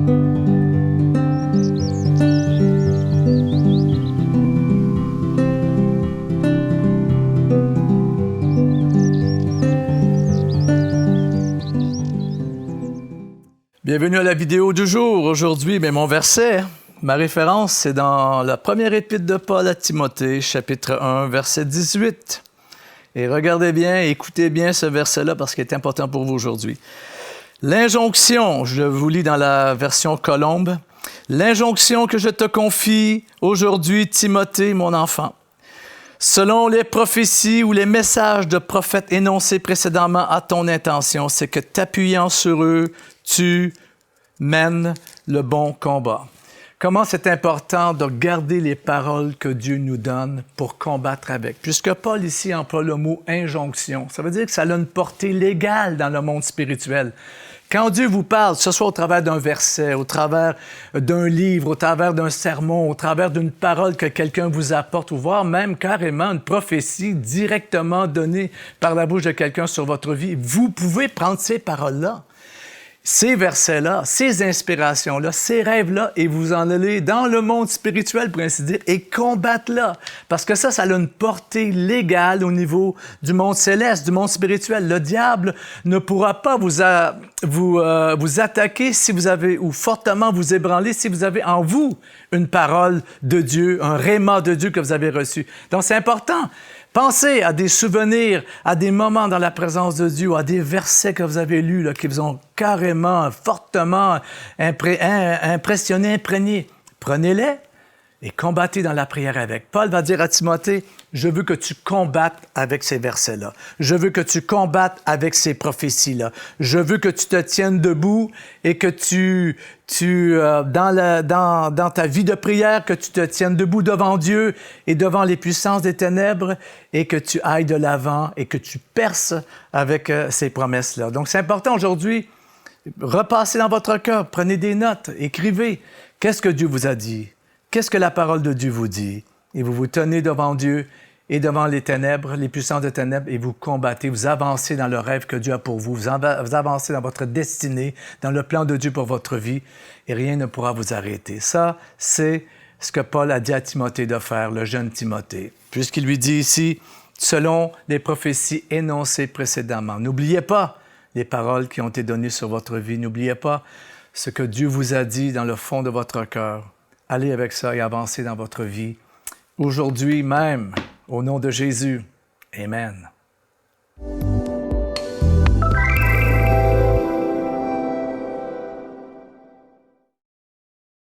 Bienvenue à la vidéo du jour. Aujourd'hui, mon verset, ma référence, c'est dans la première épître de Paul à Timothée, chapitre 1, verset 18. Et regardez bien, écoutez bien ce verset-là parce qu'il est important pour vous aujourd'hui. L'injonction, je vous lis dans la version Colombe, « L'injonction que je te confie aujourd'hui, Timothée, mon enfant, selon les prophéties ou les messages de prophètes énoncés précédemment à ton intention, c'est que t'appuyant sur eux, tu mènes le bon combat. » Comment c'est important de garder les paroles que Dieu nous donne pour combattre avec. Puisque Paul ici emploie le mot « injonction », ça veut dire que ça a une portée légale dans le monde spirituel. Quand Dieu vous parle, que ce soit au travers d'un verset, au travers d'un livre, au travers d'un sermon, au travers d'une parole que quelqu'un vous apporte, ou voire même carrément une prophétie directement donnée par la bouche de quelqu'un sur votre vie, vous pouvez prendre ces paroles-là, ces versets-là, ces inspirations-là, ces rêves-là, et vous en allez dans le monde spirituel, pour ainsi dire, et combattre là. Parce que ça a une portée légale au niveau du monde céleste, du monde spirituel. Le diable ne pourra pas vous attaquer si vous avez, ou fortement vous ébranler si vous avez en vous une parole de Dieu, un rhéma de Dieu que vous avez reçu. Donc, c'est important. Pensez à des souvenirs, à des moments dans la présence de Dieu, à des versets que vous avez lus là, qui vous ont carrément, fortement impressionné, imprégné. Prenez-les et combattez dans la prière avec. Paul va dire à Timothée, « Je veux que tu combattes avec ces versets-là. Je veux que tu combattes avec ces prophéties-là. Je veux que tu te tiennes debout et que dans ta vie de prière, que tu te tiennes debout devant Dieu et devant les puissances des ténèbres et que tu ailles de l'avant et que tu perces avec ces promesses-là. » Donc, c'est important aujourd'hui, repassez dans votre cœur, prenez des notes, écrivez. Qu'est-ce que Dieu vous a dit? Qu'est-ce que la parole de Dieu vous dit? Et vous vous tenez devant Dieu et devant les ténèbres, les puissances des ténèbres, et vous combattez, vous avancez dans le rêve que Dieu a pour vous, vous avancez dans votre destinée, dans le plan de Dieu pour votre vie, et rien ne pourra vous arrêter. Ça, c'est ce que Paul a dit à Timothée de faire, le jeune Timothée, puisqu'il lui dit ici, selon les prophéties énoncées précédemment. N'oubliez pas les paroles qui ont été données sur votre vie, n'oubliez pas ce que Dieu vous a dit dans le fond de votre cœur. Allez avec ça et avancez dans votre vie. Aujourd'hui même, au nom de Jésus. Amen.